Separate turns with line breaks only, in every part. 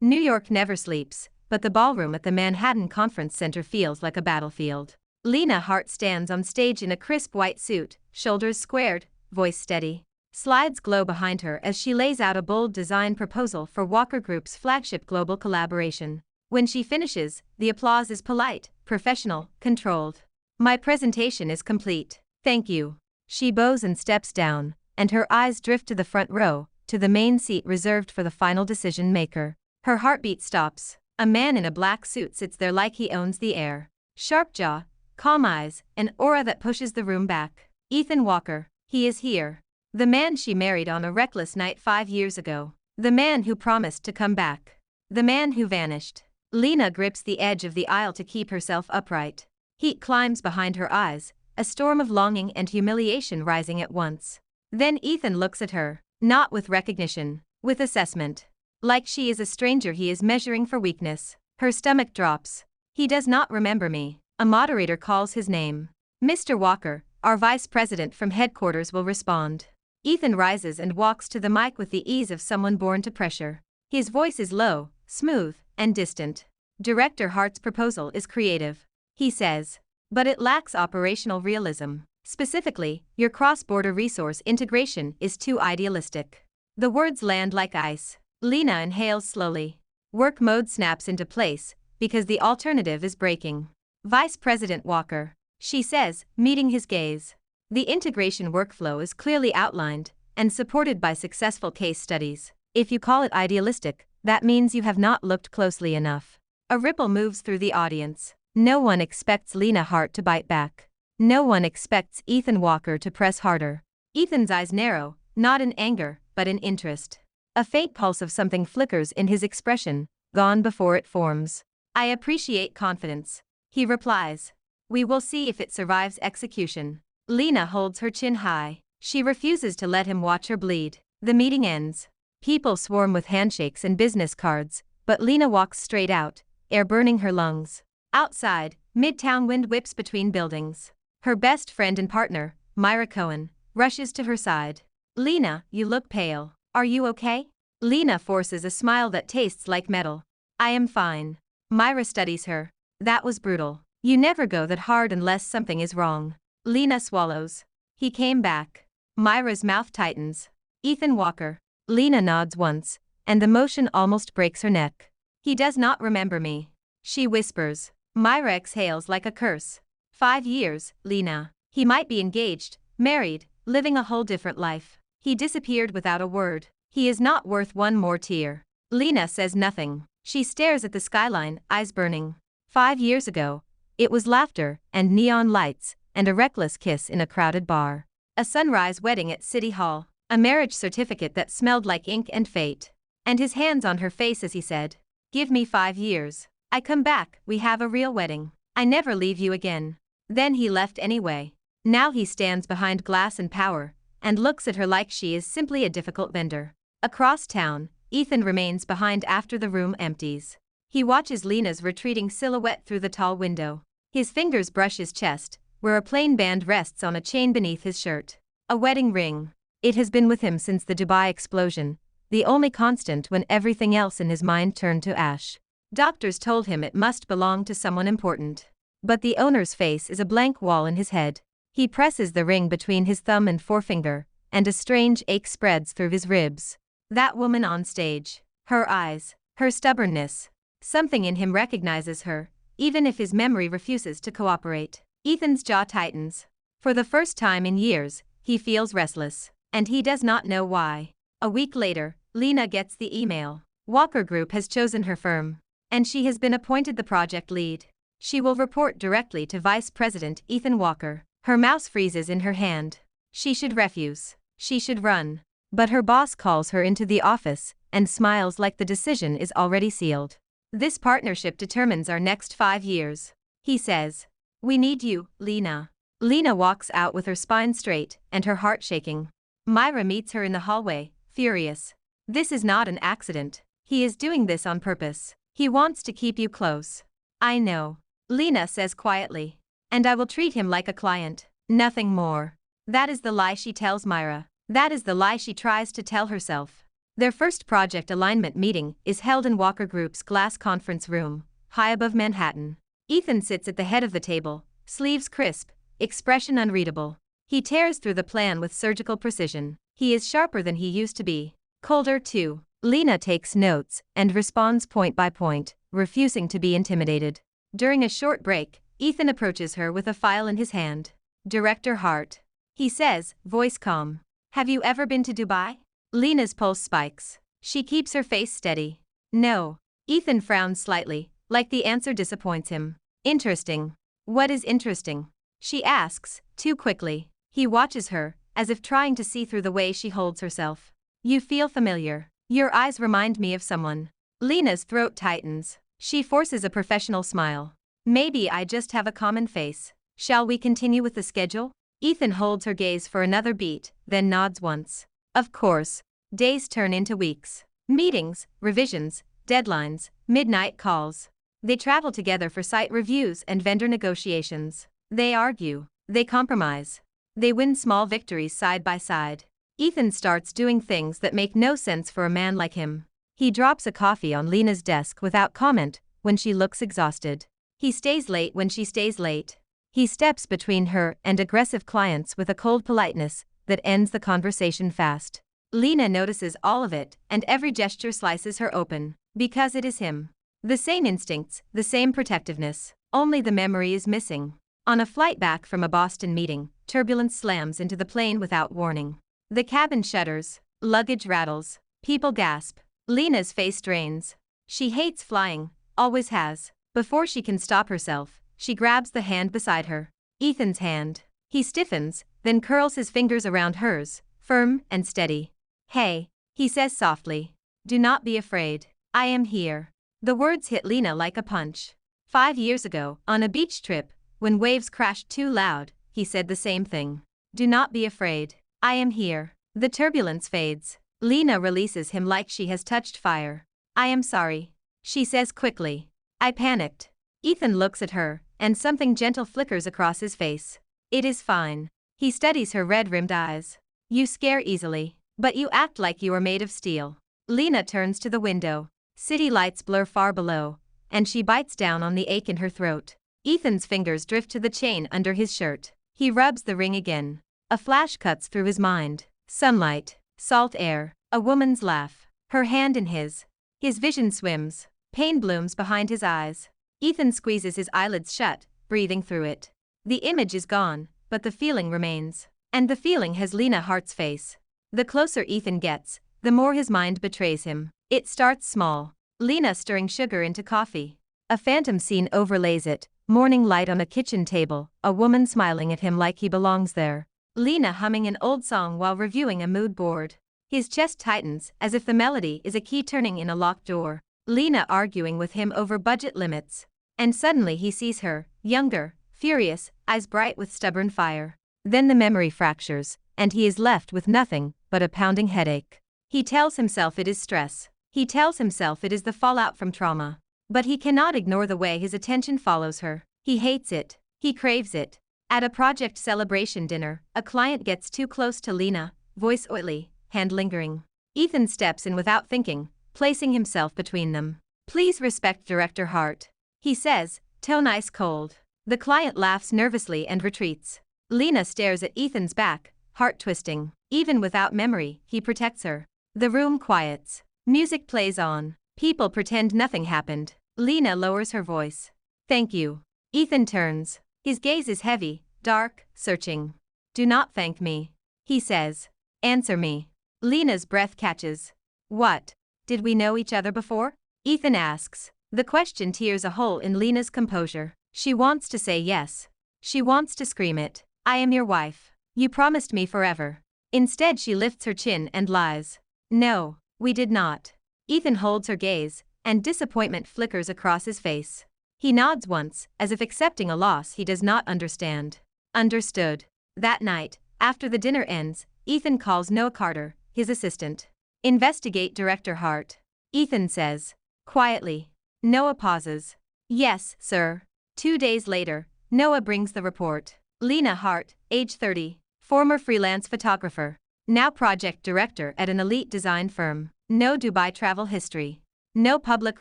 New York never sleeps, but the ballroom at the Manhattan Conference Center feels like a battlefield. Lena Hart stands on stage in a crisp white suit, shoulders squared, voice steady. Slides glow behind her as she lays out a bold design proposal for Walker Group's flagship global collaboration. When she finishes, the applause is polite, professional, controlled. My presentation is complete. Thank you. She bows and steps down, and her eyes drift to the front row, to the main seat reserved for the final decision maker. Her heartbeat stops. A man in a black suit sits there like he owns the air. Sharp jaw, calm eyes, an aura that pushes the room back. Ethan Walker, he is here. The man she married on a reckless night 5 years ago. The man who promised to come back. The man who vanished. Lena grips the edge of the aisle to keep herself upright. Heat climbs behind her eyes, a storm of longing and humiliation rising at once. Then Ethan looks at her, not with recognition, with assessment. Like she is a stranger he is measuring for weakness. Her stomach drops. He does not remember me. A moderator calls his name. Mr. Walker, our vice president from headquarters will respond. Ethan rises and walks to the mic with the ease of someone born to pressure. His voice is low, smooth, and distant. Director Hart's proposal is creative, he says, but it lacks operational realism. Specifically, your cross-border resource integration is too idealistic. The words land like ice. Lena inhales slowly. Work mode snaps into place, because the alternative is breaking. Vice President Walker, she says, meeting his gaze. The integration workflow is clearly outlined, and supported by successful case studies. If you call it idealistic, that means you have not looked closely enough. A ripple moves through the audience. No one expects Lena Hart to bite back. No one expects Ethan Walker to press harder. Ethan's eyes narrow, not in anger, but in interest. A faint pulse of something flickers in his expression, gone before it forms. I appreciate confidence, he replies. We will see if it survives execution. Lena holds her chin high. She refuses to let him watch her bleed. The meeting ends. People swarm with handshakes and business cards, but Lena walks straight out, air burning her lungs. Outside, Midtown wind whips between buildings. Her best friend and partner, Myra Cohen, rushes to her side. Lena, you look pale. Are you okay? Lena forces a smile that tastes like metal. I am fine. Myra studies her. That was brutal. You never go that hard unless something is wrong. Lena swallows. He came back. Myra's mouth tightens. Ethan Walker. Lena nods once, and the motion almost breaks her neck. He does not remember me. She whispers. Myra exhales like a curse. 5 years, Lena. He might be engaged, married, living a whole different life. He disappeared without a word. He is not worth one more tear. Lena says nothing. She stares at the skyline, eyes burning. 5 years ago, it was laughter and neon lights and a reckless kiss in a crowded bar. A sunrise wedding at City Hall. A marriage certificate that smelled like ink and fate. And his hands on her face as he said, give me 5 years. I come back, we have a real wedding. I never leave you again. Then he left anyway. Now he stands behind glass and power, and looks at her like she is simply a difficult vendor. Across town, Ethan remains behind after the room empties. He watches Lena's retreating silhouette through the tall window. His fingers brush his chest, where a plain band rests on a chain beneath his shirt. A wedding ring. It has been with him since the Dubai explosion, the only constant when everything else in his mind turned to ash. Doctors told him it must belong to someone important. But the owner's face is a blank wall in his head. He presses the ring between his thumb and forefinger, and a strange ache spreads through his ribs. That woman on stage. Her eyes. Her stubbornness. Something in him recognizes her, even if his memory refuses to cooperate. Ethan's jaw tightens. For the first time in years, he feels restless. And he does not know why. A week later, Lena gets the email. Walker Group has chosen her firm. And she has been appointed the project lead. She will report directly to Vice President Ethan Walker. Her mouse freezes in her hand. She should refuse. She should run. But her boss calls her into the office, and smiles like the decision is already sealed. This partnership determines our next 5 years. He says. We need you, Lena. Lena walks out with her spine straight, and her heart shaking. Myra meets her in the hallway, furious. This is not an accident. He is doing this on purpose. He wants to keep you close. I know. Lena says quietly. And I will treat him like a client. Nothing more. That is the lie she tells Myra. That is the lie she tries to tell herself. Their first project alignment meeting is held in Walker Group's glass conference room, high above Manhattan. Ethan sits at the head of the table, sleeves crisp, expression unreadable. He tears through the plan with surgical precision. He is sharper than he used to be. Colder, too. Lena takes notes and responds point by point, refusing to be intimidated. During a short break, Ethan approaches her with a file in his hand. Director Hart. He says, voice calm. Have you ever been to Dubai? Lena's pulse spikes. She keeps her face steady. No. Ethan frowns slightly, like the answer disappoints him. Interesting. What is interesting? She asks, too quickly. He watches her, as if trying to see through the way she holds herself. You feel familiar. Your eyes remind me of someone. Lena's throat tightens. She forces a professional smile. Maybe I just have a common face. Shall we continue with the schedule? Ethan holds her gaze for another beat, then nods once. Of course. Days turn into weeks. Meetings, revisions, deadlines, midnight calls. They travel together for site reviews and vendor negotiations. They argue. They compromise. They win small victories side by side. Ethan starts doing things that make no sense for a man like him. He drops a coffee on Lena's desk without comment when she looks exhausted. He stays late when she stays late. He steps between her and aggressive clients with a cold politeness that ends the conversation fast. Lena notices all of it, and every gesture slices her open, because it is him. The same instincts, the same protectiveness, only the memory is missing. On a flight back from a Boston meeting, turbulence slams into the plane without warning. The cabin shudders, luggage rattles, people gasp. Lena's face drains. She hates flying, always has. Before she can stop herself, she grabs the hand beside her. Ethan's hand. He stiffens, then curls his fingers around hers, firm and steady. Hey, he says softly. Do not be afraid. I am here. The words hit Lena like a punch. 5 years ago, on a beach trip, when waves crashed too loud, he said the same thing. Do not be afraid. I am here. The turbulence fades. Lena releases him like she has touched fire. I am sorry. She says quickly. I panicked. Ethan looks at her, and something gentle flickers across his face. It is fine. He studies her red-rimmed eyes. You scare easily, but you act like you are made of steel. Lena turns to the window. City lights blur far below, and she bites down on the ache in her throat. Ethan's fingers drift to the chain under his shirt. He rubs the ring again. A flash cuts through his mind. Sunlight, salt air, a woman's laugh. Her hand in his. His vision swims. Pain blooms behind his eyes. Ethan squeezes his eyelids shut, breathing through it. The image is gone, but the feeling remains. And the feeling has Lena Hart's face. The closer Ethan gets, the more his mind betrays him. It starts small. Lena stirring sugar into coffee. A phantom scene overlays it. Morning light on a kitchen table, a woman smiling at him like he belongs there. Lena humming an old song while reviewing a mood board. His chest tightens, as if the melody is a key turning in a locked door. Lena arguing with him over budget limits. And suddenly he sees her, younger, furious, eyes bright with stubborn fire. Then the memory fractures, and he is left with nothing but a pounding headache. He tells himself it is stress. He tells himself it is the fallout from trauma. But he cannot ignore the way his attention follows her. He hates it. He craves it. At a project celebration dinner, a client gets too close to Lena, voice oily, hand lingering. Ethan steps in without thinking, placing himself between them. Please respect Director Hart. He says, tone ice cold. The client laughs nervously and retreats. Lena stares at Ethan's back, heart twisting. Even without memory, he protects her. The room quiets. Music plays on. People pretend nothing happened. Lena lowers her voice. Thank you. Ethan turns. His gaze is heavy, dark, searching. Do not thank me. He says. Answer me. Lena's breath catches. What? Did we know each other before? Ethan asks. The question tears a hole in Lena's composure. She wants to say yes. She wants to scream it. I am your wife. You promised me forever. Instead she lifts her chin and lies. No, we did not. Ethan holds her gaze, and disappointment flickers across his face. He nods once, as if accepting a loss he does not understand. Understood. That night, after the dinner ends, Ethan calls Noah Carter, his assistant. Investigate Director Hart. Ethan says. Quietly. Noah pauses. Yes, sir. 2 days later, Noah brings the report. Lena Hart, age 30, former freelance photographer. Now project director at an elite design firm. No Dubai travel history. No public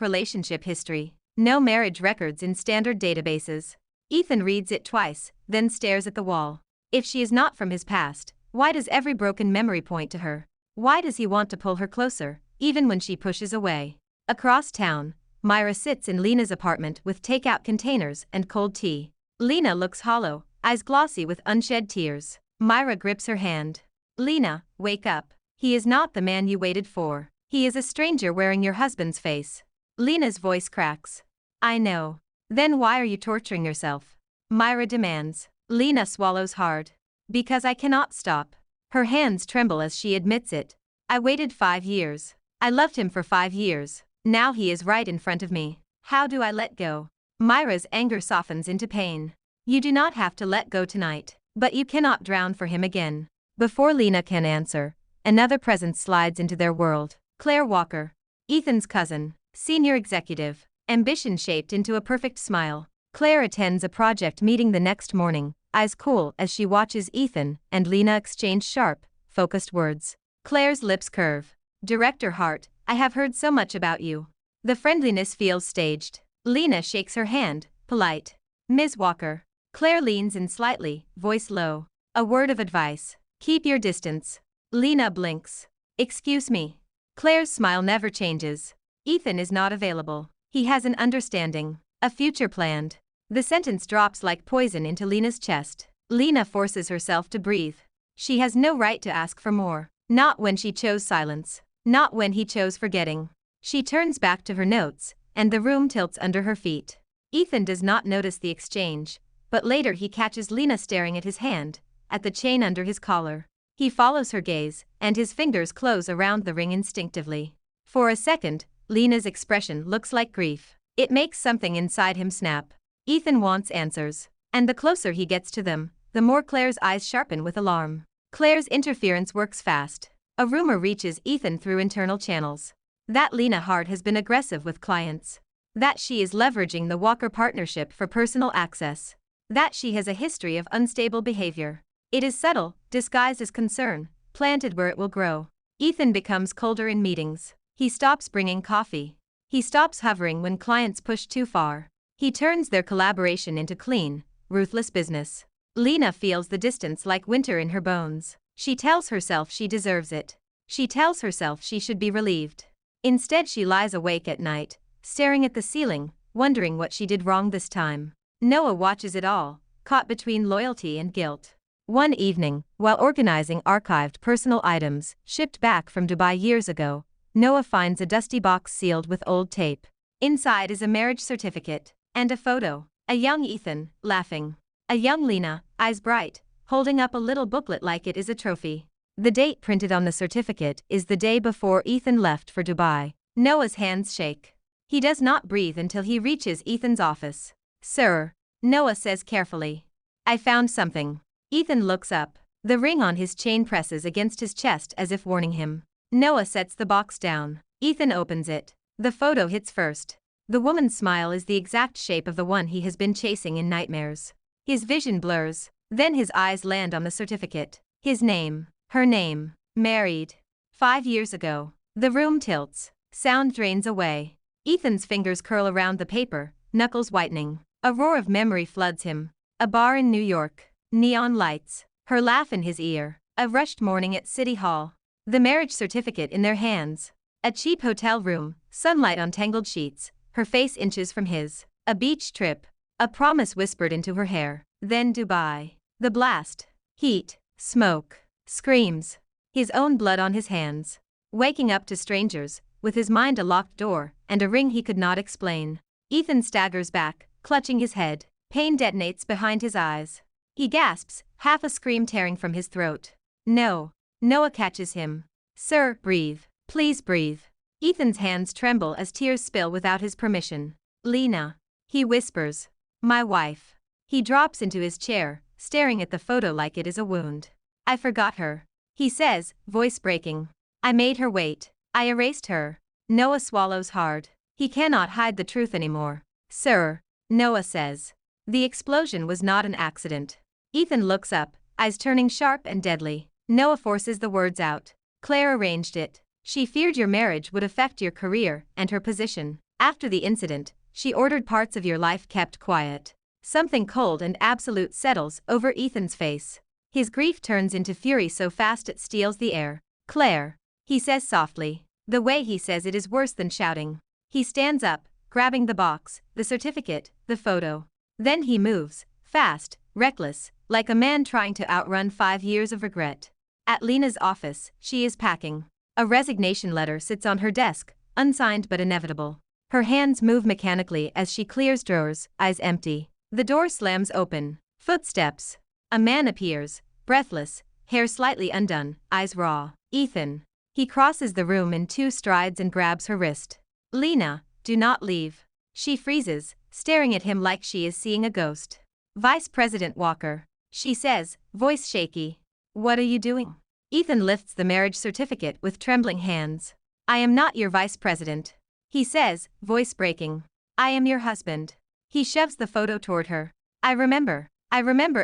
relationship history. No marriage records in standard databases. Ethan reads it twice, then stares at the wall. If she is not from his past, why does every broken memory point to her? Why does he want to pull her closer, even when she pushes away? Across town, Myra sits in Lena's apartment with takeout containers and cold tea. Lena looks hollow, eyes glossy with unshed tears. Myra grips her hand. Lena, wake up. He is not the man you waited for. He is a stranger wearing your husband's face. Lena's voice cracks. I know. Then why are you torturing yourself? Myra demands. Lena swallows hard. Because I cannot stop. Her hands tremble as she admits it. I waited 5 years. I loved him for 5 years. Now he is right in front of me. How do I let go? Myra's anger softens into pain. You do not have to let go tonight, but you cannot drown for him again. Before Lena can answer, another presence slides into their world. Claire Walker. Ethan's cousin, senior executive, ambition shaped into a perfect smile. Claire attends a project meeting the next morning, eyes cool as she watches Ethan and Lena exchange sharp, focused words. Claire's lips curve. Director Hart, I have heard so much about you. The friendliness feels staged. Lena shakes her hand, polite. Ms. Walker. Claire leans in slightly, voice low. A word of advice. Keep your distance. Lena blinks. Excuse me. Claire's smile never changes. Ethan is not available. He has an understanding, a future planned. The sentence drops like poison into Lena's chest. Lena forces herself to breathe. She has no right to ask for more. Not when she chose silence. Not when he chose forgetting. She turns back to her notes, and the room tilts under her feet. Ethan does not notice the exchange, but later he catches Lena staring at his hand, at the chain under his collar. He follows her gaze, and his fingers close around the ring instinctively. For a second, Lena's expression looks like grief. It makes something inside him snap. Ethan wants answers, and the closer he gets to them, the more Claire's eyes sharpen with alarm. Claire's interference works fast. A rumor reaches Ethan through internal channels. That Lena Hart has been aggressive with clients. That she is leveraging the Walker partnership for personal access. That she has a history of unstable behavior. It is subtle, disguised as concern, planted where it will grow. Ethan becomes colder in meetings. He stops bringing coffee. He stops hovering when clients push too far. He turns their collaboration into clean, ruthless business. Lena feels the distance like winter in her bones. She tells herself she deserves it. She tells herself she should be relieved. Instead, she lies awake at night, staring at the ceiling, wondering what she did wrong this time. Noah watches it all, caught between loyalty and guilt. One evening, while organizing archived personal items shipped back from Dubai years ago, Noah finds a dusty box sealed with old tape. Inside is a marriage certificate and a photo. A young Ethan, laughing. A young Lena, eyes bright, holding up a little booklet like it is a trophy. The date printed on the certificate is the day before Ethan left for Dubai. Noah's hands shake. He does not breathe until he reaches Ethan's office. Sir, Noah says carefully. I found something. Ethan looks up. The ring on his chain presses against his chest as if warning him. Noah sets the box down. Ethan opens it. The photo hits first. The woman's smile is the exact shape of the one he has been chasing in nightmares. His vision blurs, then his eyes land on the certificate. His name, her name, married. 5 years ago. The room tilts. Sound drains away. Ethan's fingers curl around the paper, knuckles whitening. A roar of memory floods him. A bar in New York. Neon lights. Her laugh in his ear. A rushed morning at City Hall. The marriage certificate in their hands. A cheap hotel room, sunlight on tangled sheets, her face inches from his. A beach trip. A promise whispered into her hair. Then Dubai. The blast. Heat. Smoke. Screams. His own blood on his hands. Waking up to strangers, with his mind a locked door, and a ring he could not explain. Ethan staggers back, clutching his head. Pain detonates behind his eyes. He gasps, half a scream tearing from his throat. No. Noah catches him. Sir, breathe. Please breathe. Ethan's hands tremble as tears spill without his permission. Lena. He whispers. My wife. He drops into his chair, staring at the photo like it is a wound. I forgot her. He says, voice breaking. I made her wait. I erased her. Noah swallows hard. He cannot hide the truth anymore. Sir, Noah says. The explosion was not an accident. Ethan looks up, eyes turning sharp and deadly. Noah forces the words out. Claire arranged it. She feared your marriage would affect your career and her position. After the incident, she ordered parts of your life kept quiet. Something cold and absolute settles over Ethan's face. His grief turns into fury so fast it steals the air. Claire, he says softly. The way he says it is worse than shouting. He stands up, grabbing the box, the certificate, the photo. Then he moves, fast, reckless, like a man trying to outrun 5 years of regret. At Lena's office, she is packing. A resignation letter sits on her desk, unsigned but inevitable. Her hands move mechanically as she clears drawers, eyes empty. The door slams open. Footsteps. A man appears, breathless, hair slightly undone, eyes raw. Ethan. He crosses the room in 2 strides and grabs her wrist. Lena, do not leave. She freezes, staring at him like she is seeing a ghost. Vice President Walker, she says, voice shaky. What are you doing? Ethan lifts the marriage certificate with trembling hands. I am not your vice president. He says, voice breaking. I am your husband. He shoves the photo toward her. I remember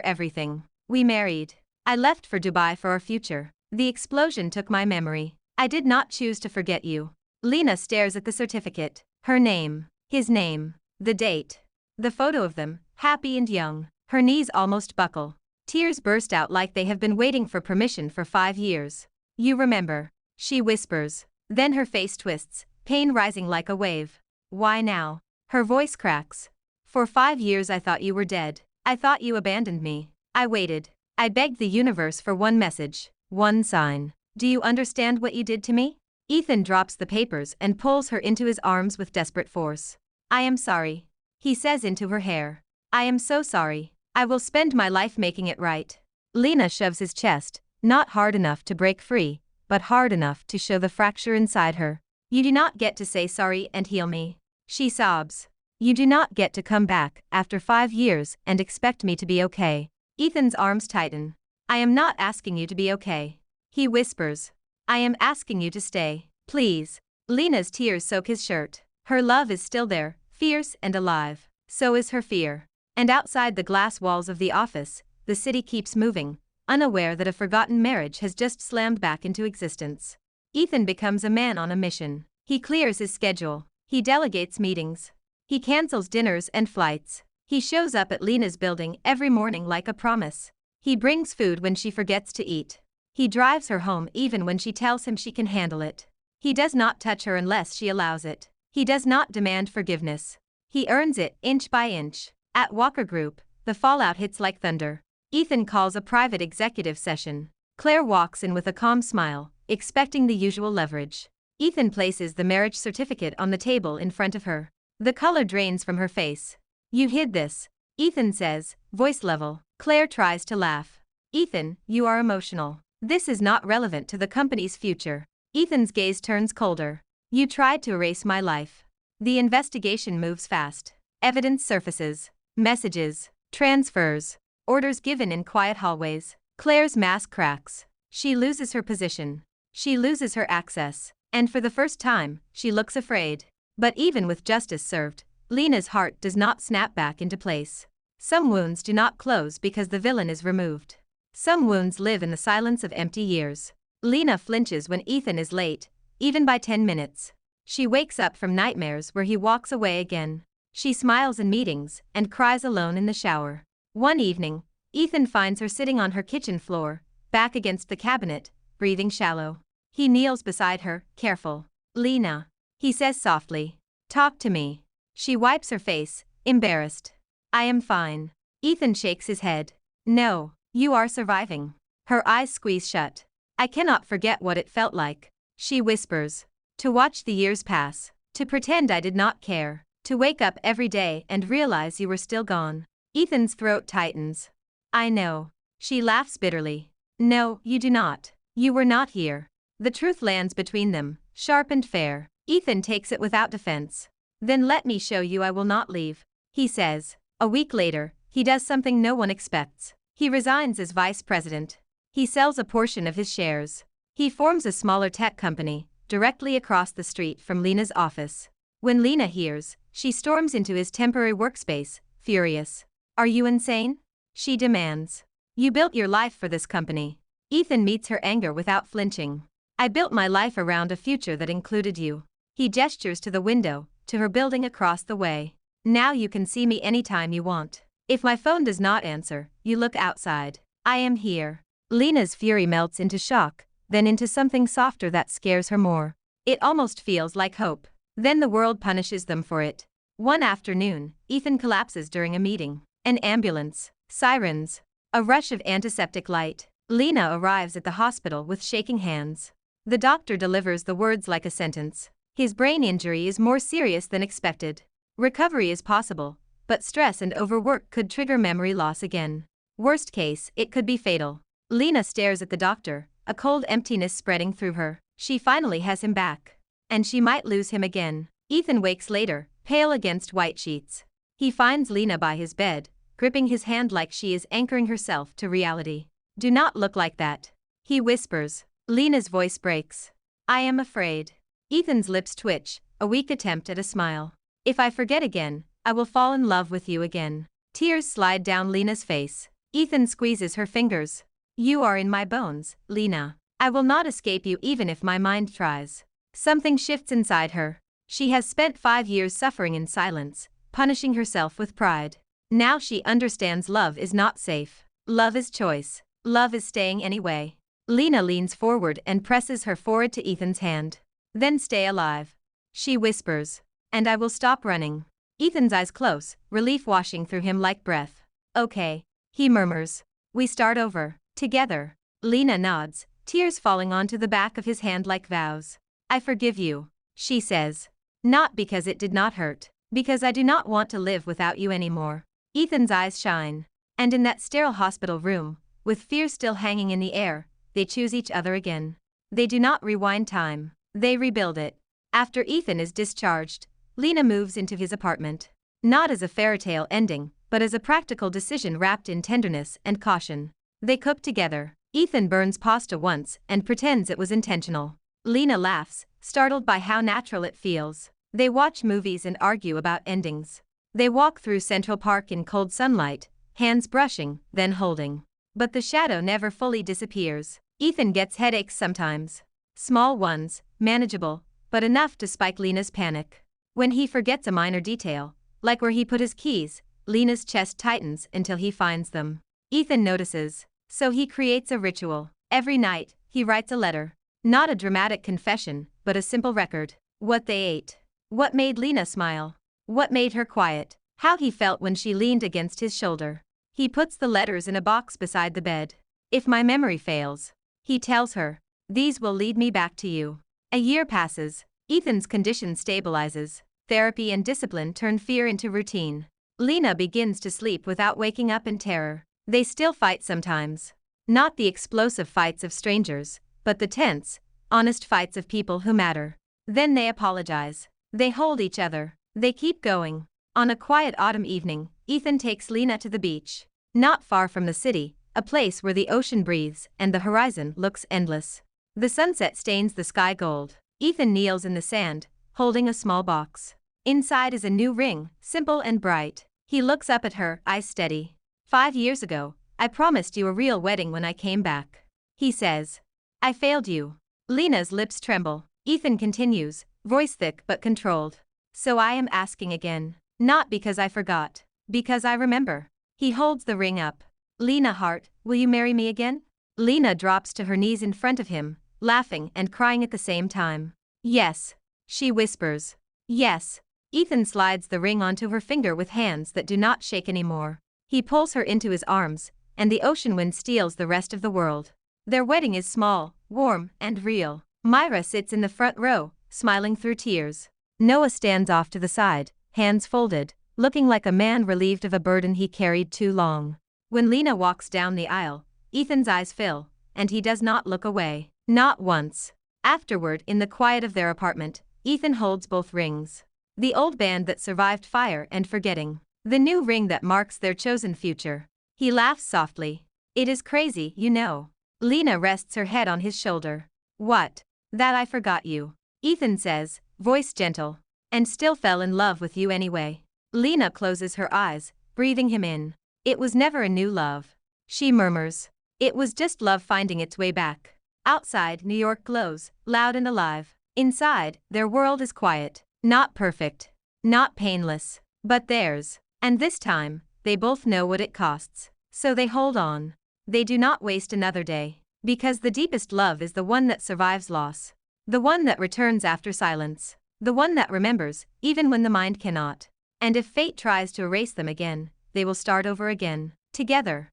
everything. We married. I left for Dubai for our future. The explosion took my memory. I did not choose to forget you. Lena stares at the certificate. Her name. His name. The date. The photo of them, happy and young. Her knees almost buckle. Tears burst out like they have been waiting for permission for 5 years. You remember. She whispers. Then her face twists, pain rising like a wave. Why now? Her voice cracks. For 5 years I thought you were dead. I thought you abandoned me. I waited. I begged the universe for one message, one sign. Do you understand what you did to me? Ethan drops the papers and pulls her into his arms with desperate force. I am sorry. He says into her hair. I am so sorry. I will spend my life making it right. Lena shoves his chest, not hard enough to break free, but hard enough to show the fracture inside her. You do not get to say sorry and heal me. She sobs. You do not get to come back after 5 years and expect me to be okay. Ethan's arms tighten. I am not asking you to be okay. He whispers. I am asking you to stay. Please. Lena's tears soak his shirt. Her love is still there, fierce and alive. So is her fear. And outside the glass walls of the office, the city keeps moving, unaware that a forgotten marriage has just slammed back into existence. Ethan becomes a man on a mission. He clears his schedule. He delegates meetings. He cancels dinners and flights. He shows up at Lena's building every morning like a promise. He brings food when she forgets to eat. He drives her home even when she tells him she can handle it. He does not touch her unless she allows it. He does not demand forgiveness. He earns it inch by inch. At Walker Group, the fallout hits like thunder. Ethan calls a private executive session. Claire walks in with a calm smile, expecting the usual leverage. Ethan places the marriage certificate on the table in front of her. The color drains from her face. You hid this, Ethan says, voice level. Claire tries to laugh. Ethan, you are emotional. This is not relevant to the company's future. Ethan's gaze turns colder. You tried to erase my life. The investigation moves fast. Evidence surfaces. Messages. Transfers. Orders given in quiet hallways. Claire's mask cracks. She loses her position. She loses her access. And for the first time, she looks afraid. But even with justice served, Lena's heart does not snap back into place. Some wounds do not close because the villain is removed. Some wounds live in the silence of empty years. Lena flinches when Ethan is late, even by 10 minutes. She wakes up from nightmares where he walks away again. She smiles in meetings and cries alone in the shower. One evening, Ethan finds her sitting on her kitchen floor, back against the cabinet, breathing shallow. He kneels beside her, careful. Lena, he says softly. Talk to me. She wipes her face, embarrassed. I am fine. Ethan shakes his head. No, you are surviving. Her eyes squeeze shut. I cannot forget what it felt like. She whispers. To watch the years pass. To pretend I did not care. To wake up every day and realize you were still gone. Ethan's throat tightens. I know. She laughs bitterly. No, you do not. You were not here. The truth lands between them, sharp and fair. Ethan takes it without defense. Then let me show you I will not leave, he says. A week later, he does something no one expects. He resigns as vice president. He sells a portion of his shares. He forms a smaller tech company, directly across the street from Lena's office. When Lena hears, she storms into his temporary workspace, furious. Are you insane? She demands. You built your life for this company. Ethan meets her anger without flinching. I built my life around a future that included you. He gestures to the window, to her building across the way. Now you can see me anytime you want. If my phone does not answer, you look outside. I am here. Lena's fury melts into shock, then into something softer that scares her more. It almost feels like hope. Then the world punishes them for it. One afternoon, Ethan collapses during a meeting. An ambulance, sirens, a rush of antiseptic light. Lena arrives at the hospital with shaking hands. The doctor delivers the words like a sentence. His brain injury is more serious than expected. Recovery is possible, but stress and overwork could trigger memory loss again. Worst case, it could be fatal. Lena stares at the doctor, a cold emptiness spreading through her. She finally has him back. And she might lose him again. Ethan wakes later, pale against white sheets. He finds Lena by his bed, gripping his hand like she is anchoring herself to reality. Do not look like that, he whispers. Lena's voice breaks. I am afraid. Ethan's lips twitch, a weak attempt at a smile. If I forget again, I will fall in love with you again. Tears slide down Lena's face. Ethan squeezes her fingers. You are in my bones, Lena. I will not escape you even if my mind tries. Something shifts inside her. She has spent 5 years suffering in silence, punishing herself with pride. Now she understands love is not safe. Love is choice. Love is staying anyway. Lena leans forward and presses her forehead to Ethan's hand. Then stay alive, she whispers. And I will stop running. Ethan's eyes close, relief washing through him like breath. Okay, he murmurs. We start over, together. Lena nods, tears falling onto the back of his hand like vows. I forgive you, she says. Not because it did not hurt, because I do not want to live without you anymore. Ethan's eyes shine. And in that sterile hospital room, with fear still hanging in the air, they choose each other again. They do not rewind time, they rebuild it. After Ethan is discharged, Lena moves into his apartment. Not as a fairy tale ending, but as a practical decision wrapped in tenderness and caution. They cook together. Ethan burns pasta once and pretends it was intentional. Lena laughs, startled by how natural it feels. They watch movies and argue about endings. They walk through Central Park in cold sunlight, hands brushing, then holding. But the shadow never fully disappears. Ethan gets headaches sometimes. Small ones, manageable, but enough to spike Lena's panic. When he forgets a minor detail, like where he put his keys, Lena's chest tightens until he finds them. Ethan notices, so he creates a ritual. Every night, he writes a letter. Not a dramatic confession, but a simple record. What they ate. What made Lena smile. What made her quiet. How he felt when she leaned against his shoulder. He puts the letters in a box beside the bed. If my memory fails, he tells her, these will lead me back to you. A year passes. Ethan's condition stabilizes. Therapy and discipline turn fear into routine. Lena begins to sleep without waking up in terror. They still fight sometimes. Not the explosive fights of strangers, but the tense, honest fights of people who matter. Then they apologize. They hold each other. They keep going. On a quiet autumn evening, Ethan takes Lena to the beach. Not far from the city, a place where the ocean breathes and the horizon looks endless. The sunset stains the sky gold. Ethan kneels in the sand, holding a small box. Inside is a new ring, simple and bright. He looks up at her, eyes steady. 5 years ago, I promised you a real wedding when I came back. He says. I failed you. Lena's lips tremble. Ethan continues, voice thick but controlled. So I am asking again. Not because I forgot. Because I remember. He holds the ring up. Lena heart, will you marry me again? Lena drops to her knees in front of him, laughing and crying at the same time. Yes. She whispers. Yes. Ethan slides the ring onto her finger with hands that do not shake anymore. He pulls her into his arms, and the ocean wind steals the rest of the world. Their wedding is small, warm, and real. Myra sits in the front row, smiling through tears. Noah stands off to the side, hands folded, looking like a man relieved of a burden he carried too long. When Lena walks down the aisle, Ethan's eyes fill, and he does not look away. Not once. Afterward, in the quiet of their apartment, Ethan holds both rings. The old band that survived fire and forgetting. The new ring that marks their chosen future. He laughs softly. It is crazy, you know. Lena rests her head on his shoulder. What? That I forgot you. Ethan says, voice gentle. And still fell in love with you anyway. Lena closes her eyes, breathing him in. It was never a new love. She murmurs. It was just love finding its way back. Outside, New York glows, loud and alive. Inside, their world is quiet. Not perfect. Not painless. But theirs. And this time, they both know what it costs. So they hold on. They do not waste another day. Because the deepest love is the one that survives loss. The one that returns after silence. The one that remembers, even when the mind cannot. And if fate tries to erase them again, they will start over again. Together.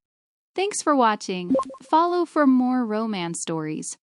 Thanks for watching. Follow for more romance stories.